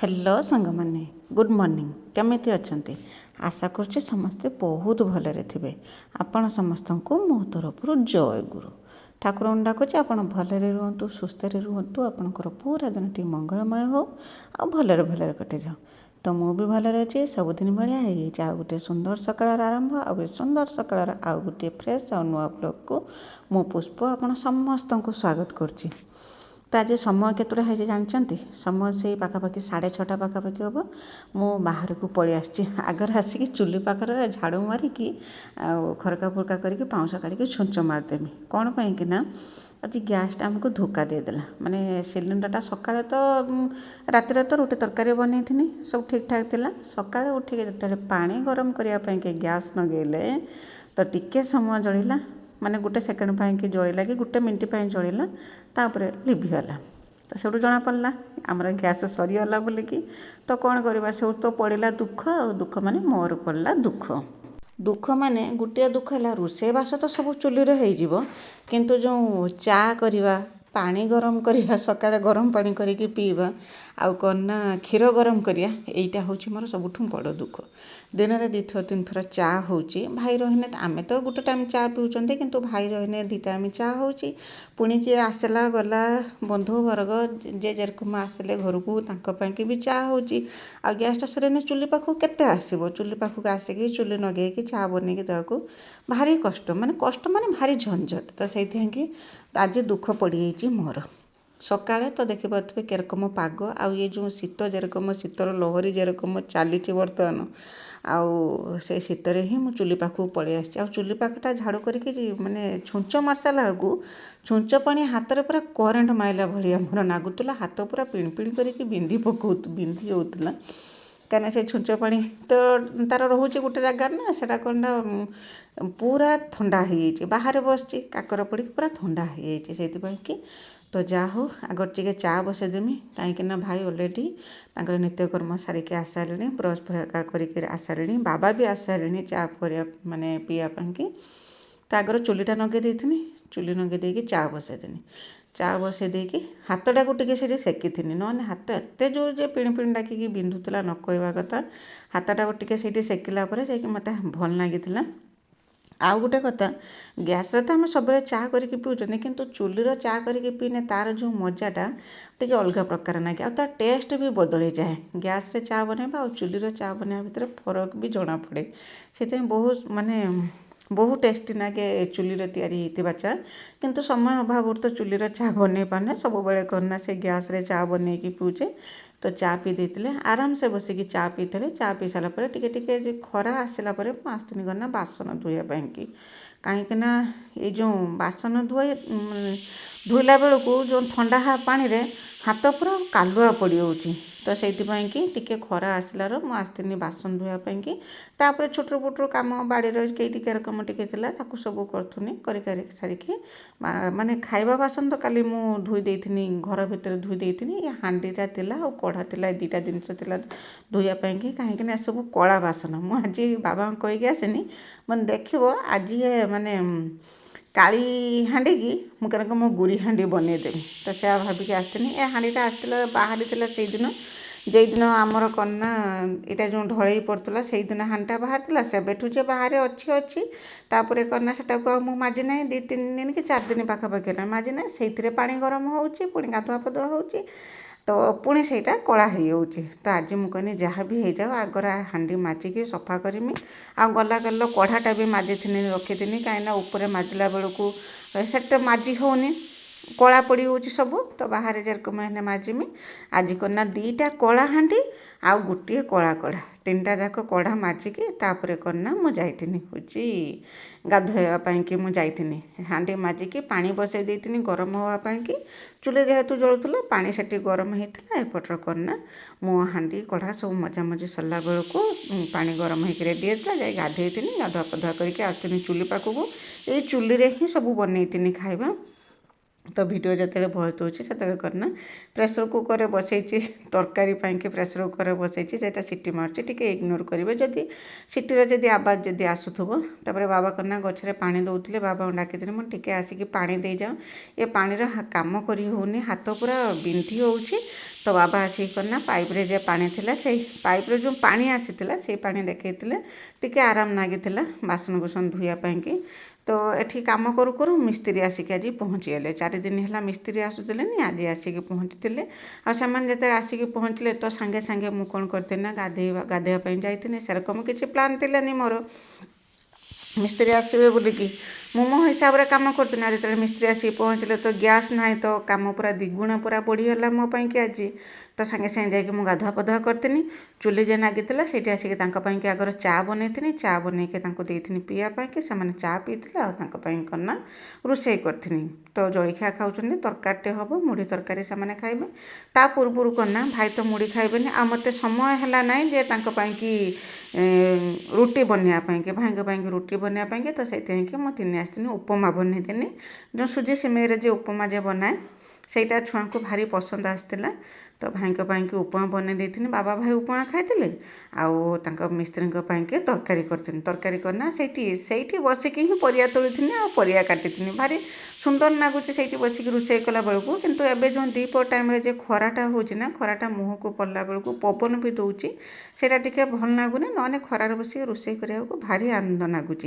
Hello सांगमाने good morning केमिति अछंती आशा करछे समस्ते बहुत भलरे थिबे। आपण समस्तंकु मो तरफरु जय गुरु ठाकुर डाकुचे आपण भलरे रुहतु सुस्थ रुहतु आपणकर पूरा दिनटी मंगलमय हो आ भलरे भलरे कटि जाओ। तो मु भी भलरे अच्छे सबुदिन भाया हो गोटे सुंदर सकाळ आरंभ आ सुंदर सकाळ आउ गोटे फ्रेश आ नुआ ब्लॉग को मो पुष्प आपण समस्तंकु स्वागत करछि। तो आज समय केतटा है जानते समय से पाखापाखि 6:30 पाखापाखि हम मु बाहर को पलि आसी आगर आसिक चुली पाखर झाड़ू मारिकी खरका फुरका करके पाउंस काढ़ी छुंच मारदेमी कौन पाई कि ना आज गैसटा आमको धोखा देदेला माने सिलिंडरटा सकाଳେ तो रातिर तो रोटी तरकारी बनै थी सब ठीक ठाक थिला सकाळे उठिक जो पानी गरम करने गैस नगेले तो टिके समय जलिला माने गोटे सेकेंड पाई कि जलिला कि गोटे मिनिट पाई जलिला तापर लिभिगला तो से जना पड़ा आमर गैस सरीगला बोलिकी तो कौन करवा से तो पड़ा दुख दुख माने मोर पड़ा दुख दुख माने गोटे दुख है रोषेईबास तो सब चुली हो किंतु जो चा करवा पानी गरम करवा सकाळे गरम पानी करके पीवा आउ कना क्षीर गरम करिया एटा हूँ मोर सबुठ बड़ दुख दिन में 2 3 थर चा होची भाई रहीने आमे तो गोटे टाइम चा पिउचंते किंतु भाई रहीने 2 टाइम चा होची पुणी किए आसला गला बंधु वर्ग जे जेरकम आसिले घर को तांको ପାଇଁ कि भी चा होची आ गैसटा सरेने चुली पाखु केते आसीबो चुली पाखु आसिकी चुली नगे कि चा बनेकी देवाको भारी कष्ट माने भारी झंझट तो से कि आज दुख पड़ी मोर सकाळे तो देखिपे केरकम पाग आउ ये जो शीत जेरकम शीतर लहरी जेरकम चली बर्तमान आउ से शीतर ही मु चुली पाखु पलि आसी चुली पाखटा झाड़ू करके माने छुंच मारसाला को छुंच पानी हाथ में पूरा करेन्ट माइला भाया मोर नागुला हाथ पूरा पिणपिण करके बिंधी होता कहीं से छुंच पानी तो तार रोचे गोटे जगार ना से पूरा ठंडा हो बाहर बसची काकर पड़ी पूरा ठंडा हो कि तो जा हो आगर टे चा बसईदेमी कहीं भाई अलरेडी नित्यकर्म सारिकी आसारे ब्रश फरका कर आसारे बाबा भी आसारे चा माने पीवाई कि तो आगर चुलीटा नगे देती चुली नगे देकी चा बसईदेनी चा बसई देकी हाथटा को टे से सेकी ना हाथ एत जोर जे पिण डाकिकी बिंधुला न कहवा कथा हाथटा को टे से सेकिला मत भल लगी आउ गोटे कथा गैस तो आम सब चा करके पीऊँ किंतु चुलीर चा करके पीने तार जो मजाटा टे अलग प्रकार लगे आ तार टेस्ट भी बदली जाए गैस रे चा बनवा और चुलीर चा बनवा भितर फरक भी जना पड़े से बहुत माने बहुत टेस्टी लगे चुलीर या चा किंतु समय अभाव तो चुलीर चा बन पाने सब बेले करना से गैस रे चा बन पीऊचे तो चा पी देते आराम से बसिकी चा पीते चा पी सारापर टे खरा आसला आसनी करना बासन धोवाई कि कहीं ये जो बासन धोला बेलू जो ठंडा पानी रे हाथ पूरा कालुआ पड़ जाऊँगी तो से टे खरा आसलार मुझे बासन धोवाई कि तापर छोटर पोटर कम बाड़ी कई रकम टे सब करूनी कर सारिकी माने खाइबा बासन तो काली मु धोई देथि घर भीतर धोई देथि ये हांडीटा थिला और कढ़ा थिला 2टा जिनस थिला धोवाई कि कहीं सब कला बासन मुझे बाबा कहीकि आसेनी मैंने देखो आज ये माने काली हांडी की मुझे मो गुरी हांडी बनईदेवी तो से भाविकी आसनी ए हांडीटा आसला बाहरी से दिन जे दिन आमर कन्ना यहाँ जो ढल पड़ता से दिन हांडा बाहर था से बेठू जे बाहर अच्छी तापर कन्ना से माजी ना 2-3 दिन कि 4 दिन पाखापाखि माजी ना से पानी गरम होची पुणी गाधुआ पधुआ होची तो पुणी से कला हो तो आज मुझे जहाँ भी हो जाओ आगर हांडी माजिकी सफा करमी आ गला गल कढ़ाटा भी माजी रखी कहीं ऊपर माजिला बेलू से माजी होनी कला पड़ी हो सब तो बाहर जेरकम मैंने माजिमी आज करना 2टा कला हांडी आ गोटे कला कढ़ा 3टा जाक कढ़ा माजिकी तापर करना मुझे हूँ गाधोवाई कि मुझे हांडी माजिकी पानी बसई देती गरम होगापाई कि चुले जेहेतु जलूला पानी से गरम होता एपटर करना मो हांडी कढ़ा सब मजामजी सरला बेलू पानी गरम हो रेडी होता जाए गाधे गाधुआ पधुआ करके आसनी चुली पाखक ये चुली रे ही सब बनई खाइबा तो वीडियो जो बहुत होची से करना प्रेसर कुकर बसई तरकारी कि प्रेसर कुकर बसई से सीटी मार्ची टे इग्नोर करेंगे जदि सीटीर जदि आवाज जदि आसूब तापर बाबा करना गचरे पानी दौले बाबा डाकी मुझे टे आसिक पानी दे जाओ ये पानी काम कर होनी हाथ पूरा बिंधी होची तो बाबा आसिक करना पाइप रे जे पानी थिला से पाइप रे जो पानी आसीथिला से पानी देखैथिले टिके आराम लागिथिला बासन कुसन धुइया पाइंकी। तो एठी काम करू करू मिस्त्री आसिक आज पहुँचीगले 4 दिन है मिस्त्री आसुले आज आसिक पहुँची आ से आसिक पहुँचले तो सांगे सांगे मु कौन करते ना गाधेवाई जाइए सेरकम किसी प्लान थिलानी मोर मिस्त्री आसवे बोलिकी मु मो हिसाब से कम करती जो मिस्त्री आसिक पहुँचले तो गैस ना तो कम पूरा द्विगुण पूरा बढ़ीगला मो पाई आज तो सांगे सांगे जाकि मुझे गाधुआ पधुआ करती चुली जे नागिला से आसिक आगर चा बनई चा बनईके देती पीवाई से चा पीते आना रोषे करी तो जलखिया खाऊँ तरकारीटे हम मुढ़ी तरकारी से खाइबे ता पूर्व करना भाई तो मुढ़ी खाइबे आ मत समय है ना जे कि रुटी बनवाई भाई रुटी बनवाई तो से मुझे आसती उपमा बनईनी जो सुजी सिमेर जो उपमा जे बनाए सेटा छुआ को भारी पसंद आसला तो भाई की उपमा बनई देती बाबा भाई उपमा खाई आउ मिस्त्री के तरकारी करना से बसिकी ही परिया तोली आ परिया काटी भारी सुंदर लगुच से बसिक रोषे कला बेलू किंतु एबे जो दीपर टाइम रे खराटा होना खराटा मुँह को पड़ला बेलू पवन भी दौर से भल लगुनि ना खरार बस रोषे करने को भारी आनंद लगुच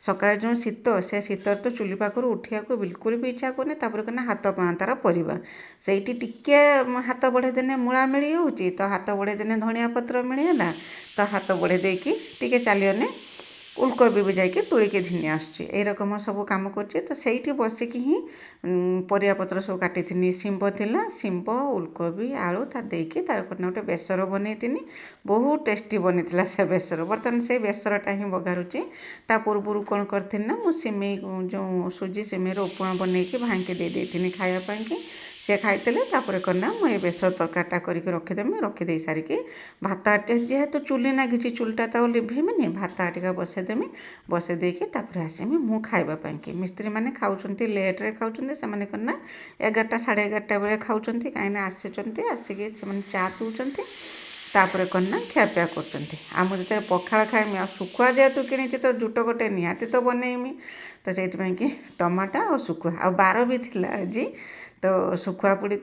सका जो शीत से शीत तो चुली पाखर उठा बिल्कुल भी इच्छा करनी करना हाथ तार परिवा से टिके हाथ बढ़े देने मूला मिली होची तो हाथ बढ़े देने धनिया पत्र मिलगला तो हाथ बढ़े देकी टिके चलीगने उलकोबी भी जाकि तोड़िके घिनी आसरकम सब कम कर बसिकी ही परिया पत्र सब काटी शिंब थिला शिंब उलकोबी आलू ता देकी तार गोटे बेसर बनई बहुत टेस्टी बनी से बेसर बर्तमान से बेसरटा ही बघारुची ता पूर्व कौन करती ना मु सिमेई जो सुजी सिमेर उपमा बनईकी भाई के दे देती खावाई से खाई तापर करना मुझे बेसर तरकारीटा करके रखीदेमी रखीदे सारिकी भात जेहेतु चुली नागी चुलटा तो लिभेमी भात आटिका बसईदेमी बसई देकी आसमी मु खावाई मिस्त्री मैंने खाऊँ लेट्रे खाऊँ से करना 11टा 11:30 बेले खाऊँ कहीं आसिकी से चा पीऊँ तापर करना खियापिया कर जो पखाड़ खाएमी आ सुखुआ जेहेतु किणी तो जुट गोटे निहाती तो बनईमी तो से कि टमाटा और सुखुआ आ बार भी थिला आज तो सुखुआ पोड़ी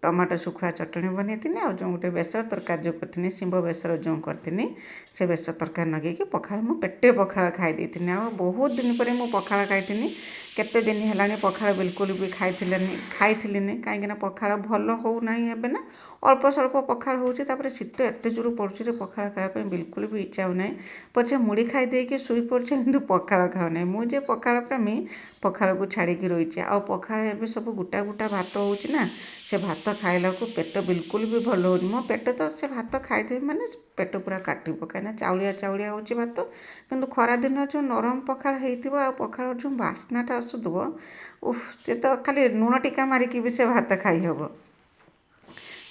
टमाटो सुखुआ चटनी बनई आ जो गोटे बेसर तरकारी जो करती शिंब बेसर जो करती से बेसर तरकारी नगेकी पखाड़ मु पेटे पखाड़ खाई देती आ बहुत दिन पर मु पखाड़ खाई केते दिन है पखाड़ बिल्कुल भी खाई कहीं पखाड़ भल होना एबे ना अल्प स्वल्प पखाड़ होता शीत एत जोर पड़े पखाड़ खावाई बिल्कुल भी इच्छा होना पचे मुड़ी खाई देकी शुई पड़े कि पखाड़ खाऊना मुझे पखाड़ प्रेमी पखाड़ को छाड़ी रही आ पखाड़ एबे सब गोटा गोटा भात होना से भात खाइला को पेट बिल्कुल भी भल हो मो पेट तो से भात खाईदेवी माने पेट पूरा काटिब कहीं चाउलिया चाउलिया हो भात किंतु खरा दिन जो नरम पखाड़ हो पखाड़ जो बास्नाटा आसुव उफ से तो खाली लुण टिका मारिकी भी से भात खाई हम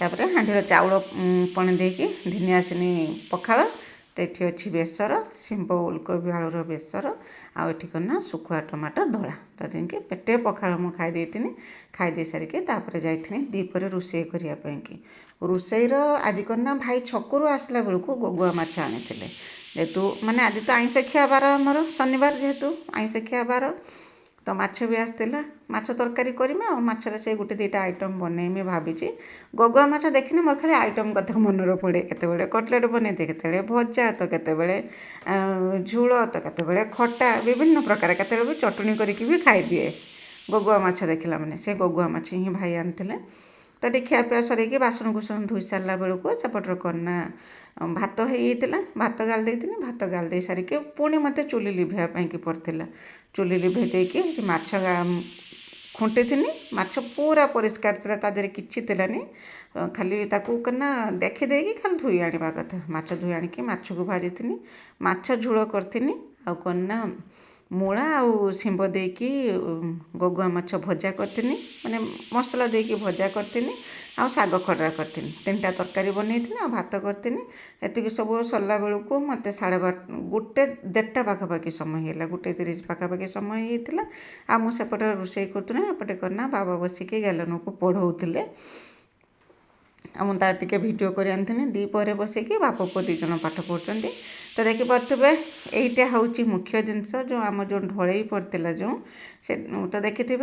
तापर हांडीर चाउल पणी देकी धिनी आसनी पखाड़ तो ये अच्छी बेसर शिंब उलकोबी आलूर बेसर आठी करना सुखुआ टमाटो दला तो देखिए पेटे पखाड़ मु खाई दे सारिके तापर जाइए दीपर रोषे करने रोषेईर आज करना भाई छकरू आसला बेलू गगुआ माछ आनी जेहेतु माने आज तो आइंस खिया बार आमर शनिवार जेहेतु आइंस खिया बार तो माछ भी आसला माछ तरकारी करमी आ माछर से गोटे 2टा आइटम बनईमी भाभी गगुआ माछ देखने मोर खाली आइटम कथा मनर पड़े केते कटलेट बनईदे केते भजा तो केते झोल तो केते खटा विभिन्न प्रकार केते भी चटनी करके भी खाई दिए गगुआ माछ देखला माने से गगुआ माछ ही भाई आनी तो ये खियापिया सरकी बासन कुसन धोई सारा बेलू सेपटर करना भात होता भात गाल भात गाल दे सारिके पुणी मत चुली लिभेवाई पड़ता चुली लिभे देकी माछ खुंटी माछ पूरा परिष्कार था तादेह किसी खाली ताकू करना देखी देकी खाली धोई आने कथा माछ धोई आणिकी माछ को भाजी माछ झोल करी आ करना मूला आउ शिंब देकी गगुआ माछ भजा करी माने मसला देकी भजा करी आ शाग खड़ा करी 3टा तरकारी बनई आ भात करी एतिक सब सरला बेलू मत 1:30 पाखापाखि समय है 1:30 पाखापाखि समय होता आ मुझे रोषे करूँ एपटे करना बाबा बसिके गैलन को पढ़ाऊे मुझे टे भिडियो कर आनी दीपर बसैकी बाप पुओ 2 जन पाठ पढ़ुं तो देखिपे यहीटा हूँ मुख्य जिनस जो आम जो ढलई पड़ता जो से तो देखिथे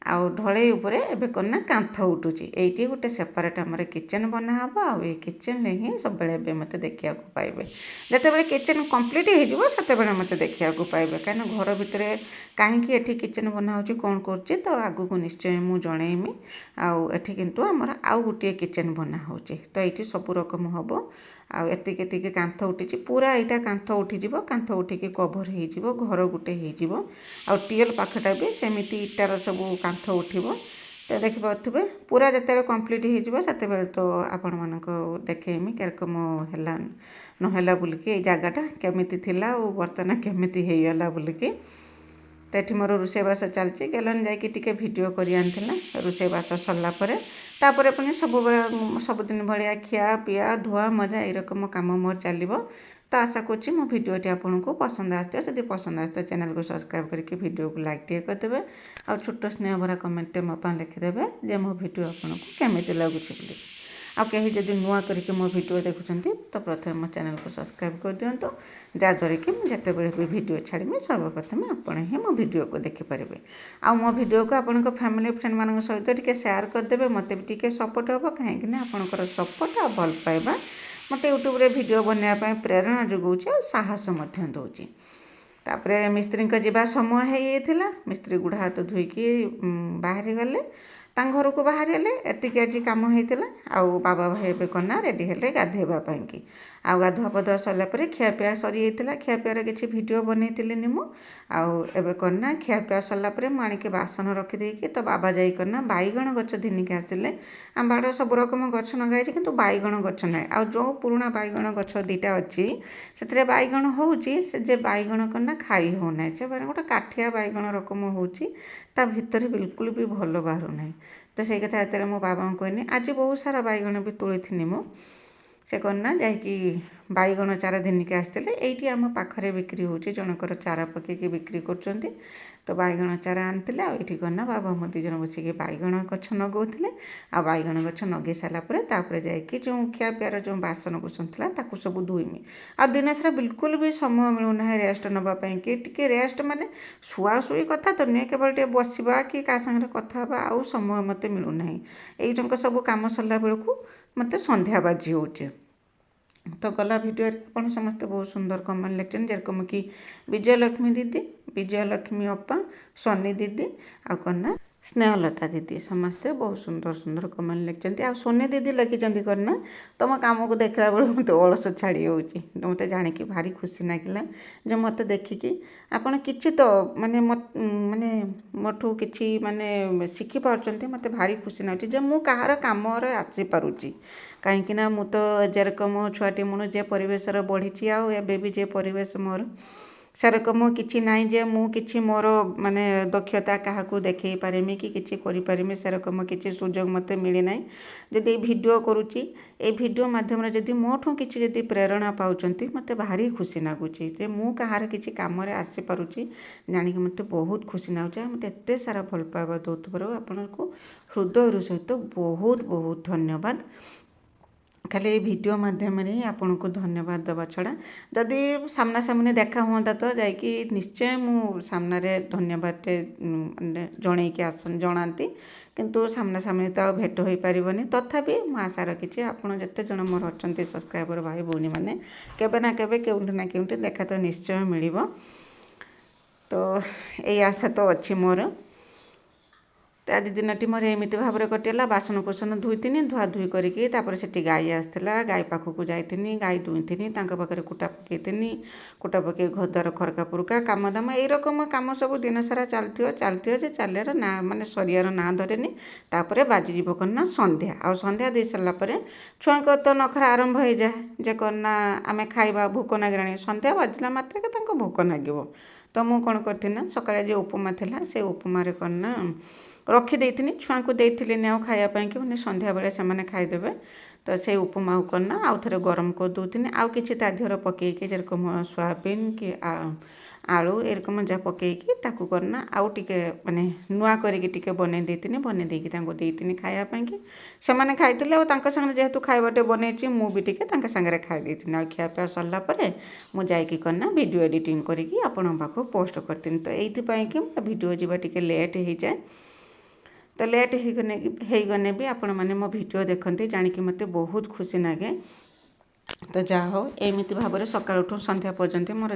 ଆଉ ଢଳେଇ ଉପରେ ଏବେ କ'ଣ ନା କାନ୍ଥ ଉଠୁଛି। ଏଇଠି ଗୋଟେ ସେପାରେଟ୍ ଆମର କିଚେନ୍ ବନା ହେବ। ଆଉ ଏଇ କିଚେନ୍ରେ ହିଁ ସବୁବେଳେ ଏବେ ମୋତେ ଦେଖିବାକୁ ପାଇବେ। ଯେତେବେଳେ କିଚେନ୍ କମ୍ପ୍ଲିଟ୍ ହେଇଯିବ ସେତେବେଳେ ମୋତେ ଦେଖିବାକୁ ପାଇବେ। କାହିଁକିନା ଘର ଭିତରେ କାହିଁକି ଏଠି କିଚେନ୍ ବନା ହେଉଛି କ'ଣ କରୁଛି ତ ଆଗକୁ ନିଶ୍ଚୟ ମୁଁ ଜଣେଇମି। ଆଉ ଏଠି କିନ୍ତୁ ଆମର ଆଉ ଗୋଟିଏ କିଚେନ୍ ବନା ହେଉଛି। ତ ଏଇଠି ସବୁ ରକମ ହେବ। ଆଉ ଏତିକି ଏତିକି କାନ୍ଥ ଉଠିଛି, ପୁରା ଏଇଟା କାନ୍ଥ ଉଠିଯିବ। କାନ୍ଥ ଉଠିକି କଭର୍ ହେଇଯିବ, ଘର ଗୋଟେ ହେଇଯିବ। ଆଉ ଟିଏଲ୍ ପାଖଟା ବି ସେମିତି ଇଟାର ସବୁ କାନ୍ଥ ଉଠିବ। ତ ଦେଖିପାରୁଥିବେ ପୁରା ଯେତେବେଳେ କମ୍ପ୍ଲିଟ୍ ହେଇଯିବ ସେତେବେଳେ ତ ଆପଣମାନଙ୍କୁ ଦେଖେଇମି କିରକମ ହେଲା ନହେଲା ବୋଲିକି, ଏଇ ଜାଗାଟା କେମିତି ଥିଲା ଆଉ ବର୍ତ୍ତମାନ କେମିତି ହେଇଗଲା ବୋଲିକି। ତ ଏଠି ମୋର ରୋଷେଇବାସ ଚାଲିଛି। ଗେଲନ୍ ଯାଇକି ଟିକେ ଭିଡ଼ିଓ କରି ଆଣିଥିଲା ରୋଷେଇବାସ ସରିଲା ପରେ। ତାପରେ ପୁଣି ସବୁଦିନ ଭଳିଆ ଖିଆ ପିଆ ଧୁଆ ମଜା ଏଇରକମ କାମ ମୋର ଚାଲିବ। ତ ଆଶା କରୁଛି ମୋ ଭିଡ଼ିଓଟି ଆପଣଙ୍କୁ ପସନ୍ଦ ଆସିଥିବ। ଯଦି ପସନ୍ଦ ଆସିଥିବ ଚ୍ୟାନେଲକୁ ସବସ୍କ୍ରାଇବ୍ କରିକି ଭିଡ଼ିଓକୁ ଲାଇକ୍ ଟିକେ କରିଦେବେ। ଆଉ ଛୋଟ ସ୍ନେହ ଭରା କମେଣ୍ଟଟେ ମୋ ପାଇଁ ଲେଖିଦେବେ ଯେ ମୋ ଭିଡ଼ିଓ ଆପଣଙ୍କୁ କେମିତି ଲାଗୁଛି ବୋଲି। ଆଉ କେହି ଯଦି ନୂଆ କରିକି ମୋ ଭିଡ଼ିଓ ଦେଖୁଛନ୍ତି ତ ପ୍ରଥମେ ମୋ ଚ୍ୟାନେଲକୁ ସବସ୍କ୍ରାଇବ୍ କରିଦିଅନ୍ତୁ, ଯାହାଦ୍ୱାରା କି ମୁଁ ଯେତେବେଳେ ବି ଭିଡ଼ିଓ ଛାଡ଼ିବି ସର୍ବପ୍ରଥମେ ଆପଣ ହିଁ ମୋ ଭିଡ଼ିଓକୁ ଦେଖିପାରିବେ। ଆଉ ମୋ ଭିଡ଼ିଓକୁ ଆପଣଙ୍କ ଫ୍ୟାମିଲି ଫ୍ରେଣ୍ଡମାନଙ୍କ ସହିତ ଟିକେ ସେୟାର କରିଦେବେ। ମୋତେ ବି ଟିକେ ସପୋର୍ଟ ହେବ, କାହିଁକିନା ଆପଣଙ୍କର ସପୋର୍ଟ ଆଉ ଭଲ ପାଇବା ମୋତେ ୟୁଟ୍ୟୁବରେ ଭିଡ଼ିଓ ବନେଇବା ପାଇଁ ପ୍ରେରଣା ଯୋଗାଉଛି ଆଉ ସାହସ ମଧ୍ୟ ଦେଉଛି। ତାପରେ ମିସ୍ତ୍ରୀଙ୍କ ଯିବା ସମୟ ହେଇଯାଇଥିଲା। ମିସ୍ତ୍ରୀ ଗୋଡ଼ ହାତ ଧୋଇକି ବାହାରି ଗଲେ, ତାଙ୍କ ଘରକୁ ବାହାରିଲେ। ଏତିକି ଆଜି କାମ ହେଇଥିଲା। ଆଉ ବାବା ଭାଇ ଏବେ କ'ଣ ନା ରେଡ଼ି ହେଲେ ଗାଧୋଇବା ପାଇଁକି। ଆଉ ଗାଧୁଆ ପାଧୁଆ ସରିଲା ପରେ ଖିଆପିଆ ସରିଯାଇଥିଲା। ଖିଆପିଆର କିଛି ଭିଡ଼ିଓ ବନେଇଥିଲିନି ମୁଁ। ଆଉ ଏବେ କ'ଣ ନା ଖିଆପିଆ ସରିଲା ପରେ ମୁଁ ଆଣିକି ବାସନ ରଖିଦେଇକି ତ ବାବା ଯାଇ କ'ଣ ନା ବାଇଗଣ ଗଛ ଘିନିକି ଆସିଲେ। ଆମ ବାଡ଼ିରେ ସବୁ ରକମ ଗଛ ଲଗାହେଇଛି କିନ୍ତୁ ବାଇଗଣ ଗଛ ନାହିଁ। ଆଉ ଯେଉଁ ପୁରୁଣା ବାଇଗଣ ଗଛ ଦୁଇଟା ଅଛି ସେଥିରେ ବାଇଗଣ ହେଉଛି, ସେ ଯେ ବାଇଗଣ କ'ଣ ନା ଖାଇ ହେଉନାହିଁ। ସେ ଗୋଟେ କାଠିଆ ବାଇଗଣ ରକମ ହେଉଛି, ତା ଭିତରେ ବିଲକୁଲ ବି ଭଲ ବାହାରୁନାହିଁ। ତ ସେଇ କଥା ଯେତେବେଳେ ମୋ ବାବାଙ୍କୁ କହିନି, ଆଜି ବହୁତ ସାରା ବାଇଗଣ ବି ତୋଳିଥିନି ମୁଁ। ସେ କ'ଣ ନା ଯାଇକି ବାଇଗଣ ଚାରା ଘିନିକି ଆସିଥିଲେ। ଏଇଠି ଆମ ପାଖରେ ବିକ୍ରି ହେଉଛି, ଜଣଙ୍କର ଚାରା ପକାଇକି ବିକ୍ରି କରୁଛନ୍ତି। ତ ବାଇଗଣ ଚାରା ଆଣିଥିଲେ। ଆଉ ଏଇଠି କ'ଣ ନା ବାବା ମୋ ଦୁଇ ଜଣ ବସିକି ବାଇଗଣ ଗଛ ଲଗାଉଥିଲେ। ଆଉ ବାଇଗଣ ଗଛ ଲଗାଇ ସାରିଲା ପରେ ତାପରେ ଯାଇକି ଯେଉଁ ଖିଆପିଆର ଯେଉଁ ବାସନ କୁସନ ଥିଲା ତାକୁ ସବୁ ଧୋଇମି। ଆଉ ଦିନ ସାରା ବିଲକୁଲ ବି ସମୟ ମିଳୁନାହିଁ ରେଷ୍ଟ ନେବା ପାଇଁକି। ଟିକେ ରେଷ୍ଟ ମାନେ ଶୁଆଶୁଇ କଥା ତ ନୁହେଁ, କେବଳ ଟିକେ ବସିବା କି କାହା ସାଙ୍ଗରେ କଥା ହେବା, ଆଉ ସମୟ ମୋତେ ମିଳୁନାହିଁ। ଏଇ ଟଙ୍କା ସବୁ କାମ ସରିଲା ବେଳକୁ ମୋତେ ସନ୍ଧ୍ୟା ବାଜି ହେଉଛି। ତ ଗଲା ଭିଡ଼ିଓରେ ଆପଣ ସମସ୍ତେ ବହୁତ ସୁନ୍ଦର କମେଣ୍ଟ ଲେଖିଛନ୍ତି, ଯେରକମ କି ବିଜୟଲକ୍ଷ୍ମୀ ଦିଦି, ବିଜୟଲକ୍ଷ୍ମୀ ଅପା, ସୋନି ଦିଦି, ଆଉ କ'ଣ ନା ସ୍ନେହଲତା ଦିଦି, ସମସ୍ତେ ବହୁତ ସୁନ୍ଦର ସୁନ୍ଦର କମେଣ୍ଟ ଲେଖିଛନ୍ତି। ଆଉ ସୋନି ଦିଦି ଲେଖିଛନ୍ତି କ'ଣ ନା ତୁମ କାମକୁ ଦେଖିଲା ବେଳକୁ ମୋତେ ଅଳସ ଛାଡ଼ି ହେଉଛି। ମୋତେ ଜାଣିକି ଭାରି ଖୁସି ଲାଗିଲା ଯେ ମୋତେ ଦେଖିକି ଆପଣ କିଛି ତ ମାନେ ମୋଠୁ କିଛି ମାନେ ଶିଖିପାରୁଛନ୍ତି। ମୋତେ ଭାରି ଖୁସି ଲାଗୁଛି ଯେ ମୁଁ କାହାର କାମରେ ଆସିପାରୁଛି। କାହିଁକିନା ମୁଁ ତ ଯେରକମ ଛୁଆଟି ମୁଁ ଯେ ପରିବେଶରେ ବଢ଼ିଛି, ଆଉ ଏବେ ବି ଯେ ପରିବେଶ ମୋର ସେରକମ କିଛି ନାହିଁ ଯେ ମୁଁ କିଛି ମୋର ମାନେ ଦକ୍ଷତା କାହାକୁ ଦେଖେଇ ପାରିମି କି କିଛି କରିପାରିମି, ସେରକମ କିଛି ସୁଯୋଗ ମୋତେ ମିଳିନାହିଁ। ଯଦି ଏଇ ଭିଡ଼ିଓ କରୁଛି, ଏଇ ଭିଡ଼ିଓ ମାଧ୍ୟମରେ ଯଦି ମୋଠୁ କିଛି ଯଦି ପ୍ରେରଣା ପାଉଛନ୍ତି ମୋତେ ଭାରି ଖୁସି ଲାଗୁଛି ଯେ ମୁଁ କାହାର କିଛି କାମରେ ଆସିପାରୁଛି। ଜାଣିକି ମୋତେ ବହୁତ ଖୁସି ଲାଗୁଛି। ଆଉ ମୋତେ ଏତେ ସାରା ଭଲ ପାଇବା ଦେଉଥିବାରୁ ଆପଣଙ୍କୁ ହୃଦୟରୁ ସହିତ ବହୁତ ବହୁତ ଧନ୍ୟବାଦ। ଖାଲି ଏଇ ଭିଡ଼ିଓ ମାଧ୍ୟମରେ ହିଁ ଆପଣଙ୍କୁ ଧନ୍ୟବାଦ ଦେବା ଛଡ଼ା ଯଦି ସାମ୍ନାସାମ୍ନି ଦେଖା ହୁଅନ୍ତା ତ ଯାଇକି ନିଶ୍ଚୟ ମୁଁ ସାମ୍ନାରେ ଧନ୍ୟବାଦଟେ ଜଣେଇକି ଜଣାନ୍ତି। କିନ୍ତୁ ସାମ୍ନାସାମ୍ନି ତ ଆଉ ଭେଟ ହୋଇପାରିବନି। ତଥାପି ମୁଁ ଆଶା ରଖିଛି ଆପଣ ଯେତେ ଜଣ ମୋର ଅଛନ୍ତି ସବସ୍କ୍ରାଇବର ଭାଇ ଭଉଣୀମାନେ, କେବେ ନା କେବେ କେଉଁଠି ନା କେଉଁଠି ଦେଖା ତ ନିଶ୍ଚୟ ମିଳିବ। ତ ଏଇ ଆଶା ତ ଅଛି ମୋର। ତ ଆଜି ଦିନଟି ମୋର ଏମିତି ଭାବରେ କଟିଗଲା। ବାସନ କୁସନ ଧୋଇଥିନି, ଧୁଆଧୋଇ କରିକି ତାପରେ ସେଠି ଗାଈ ଆସିଥିଲା, ଗାଈ ପାଖକୁ ଯାଇଥିନି, ଗାଈ ଦୁଇଁଥିନି, ତାଙ୍କ ପାଖରେ କୁଟା ପକାଇଥିନି, କୁଟା ପକାଇ ଘରଦ୍ୱାର ଖରକା ପୁରୁକା କାମ ଦାମ ଏଇରକମ କାମ ସବୁ ଦିନସାରା ଚାଲିଥିବ ଯେ ଚାଲିବାର ନାଁ ମାନେ ସରିବାର ନାଁ ଧରେନି। ତାପରେ ବାଜିଯିବ କ'ଣ ନା ସନ୍ଧ୍ୟା। ଆଉ ସନ୍ଧ୍ୟା ଦେଇ ସାରିଲା ପରେ ଛୁଆଙ୍କ ତ ନଖରା ଆରମ୍ଭ ହେଇଯାଏ ଯେ କ'ଣ ନା ଆମେ ଖାଇବା, ଭୋକ ଲାଗିଲାଣି। ସନ୍ଧ୍ୟା ବାଜିଲା ମାତ୍ରକେ ତାଙ୍କୁ ଭୋକ ଲାଗିବ। ତ ମୁଁ କ'ଣ କରିଥିଲି ନା ସକାଳେ ଯେ ଉପମା ଥିଲା ସେ ଉପମାରେ କ'ଣ ନା ରଖିଦେଇଥିଲି, ଛୁଆଙ୍କୁ ଦେଇଥିଲିନି ଆଉ ଖାଇବା ପାଇଁକି, ମାନେ ସନ୍ଧ୍ୟାବେଳେ ସେମାନେ ଖାଇଦେବେ। ତ ସେଇ ଉପମାକୁ କ'ଣ ନା ଆଉ ଥରେ ଗରମ କରିଦେଉଥିଲି। ଆଉ କିଛି ତା ଦେହରେ ପକାଇକି ଯେରକମ ସୋୟାବିନ୍ କି ଆଳୁ ଏରକମ ଯାହା ପକାଇକି ତାକୁ କ'ଣ ନା ଆଉ ଟିକେ ମାନେ ନୂଆ କରିକି ଟିକେ ବନେଇ ଦେଇଥିଲି। ବନେଇ ଦେଇକି ତାଙ୍କୁ ଦେଇଥିଲି ଖାଇବା ପାଇଁକି। ସେମାନେ ଖାଇଥିଲେ। ଆଉ ତାଙ୍କ ସାଙ୍ଗରେ ଯେହେତୁ ଖାଇବାଟେ ବନେଇଛି ମୁଁ ବି ଟିକେ ତାଙ୍କ ସାଙ୍ଗରେ ଖାଇ ଦେଇଥିଲି। ଆଉ ଖିଆପିଆ ସରିଲା ପରେ ମୁଁ ଯାଇକି କ'ଣ ନା ଭିଡ଼ିଓ ଏଡ଼ିଟିଂ କରିକି ଆପଣଙ୍କ ପାଖକୁ ପୋଷ୍ଟ କରିଥିଲି। ତ ଏଇଥିପାଇଁକି ଭିଡ଼ିଓ ଯିବା ଟିକେ ଲେଟ୍ ହେଇଯାଏ। ତ ଲେଟ୍ ହେଇଗଲେ ବି ଆପଣମାନେ ମୋ ଭିଡ଼ିଓ ଦେଖନ୍ତି ଜାଣିକି ମୋତେ ବହୁତ ଖୁସି ଲାଗେ। ତ ଯାହା ହଉ ଏମିତି ଭାବରେ ସକାଳଠୁ ସନ୍ଧ୍ୟା ପର୍ଯ୍ୟନ୍ତ ମୋର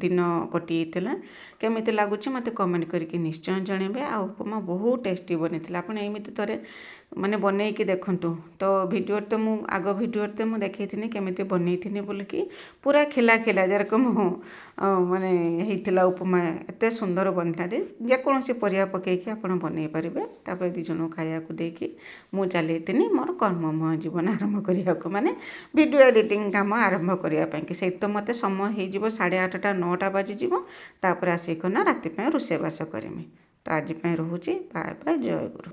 ଦିନ କଟିଯାଇଥିଲା। କେମିତି ଲାଗୁଛି ମୋତେ କମେଣ୍ଟ କରିକି ନିଶ୍ଚୟ ଜଣାଇବେ। ଆଉ ଉପମା ବହୁତ ଟେଷ୍ଟି ବନିଥିଲା। ଆପଣ ଏମିତି ଥରେ ମାନେ ବନେଇକି ଦେଖନ୍ତୁ। ତ ଆଗ ଭିଡ଼ିଓରେ ତ ମୁଁ ଦେଖେଇଥିଲି କେମିତି ବନେଇଥିଲି ବୋଲିକି, ପୁରା ଖିଲା ଯେରକମ ମାନେ ହେଇଥିଲା ଉପମା, ଏତେ ସୁନ୍ଦର ବନିଥିଲା ଯେ ଯେକୌଣସି ପରିବା ପକେଇକି ଆପଣ ବନେଇ ପାରିବେ। ତାପରେ 2 ଜଣଙ୍କୁ ଖାଇବାକୁ ଦେଇକି ମୁଁ ଚାଲିଥିଲି ମୋର କର୍ମମୟ ଜୀବନ ଆରମ୍ଭ କରିବାକୁ, ମାନେ ଭିଡ଼ିଓ ଏଡ଼ିଟିଂ କାମ ଆରମ୍ଭ କରିବା ପାଇଁକି। ସେଇଠି ତ ମୋତେ ସମୟ ହେଇଯିବ 8:30 9ଟା ବାଜିଯିବ। ତାପରେ ଆସିକିନା ରାତି ପାଇଁ ରୋଷେଇବାସ କରିମି। ତ ଆଜି ପାଇଁ ରହୁଛି। ବାଏ ବାଏ, ଜୟ ଗୁରୁ।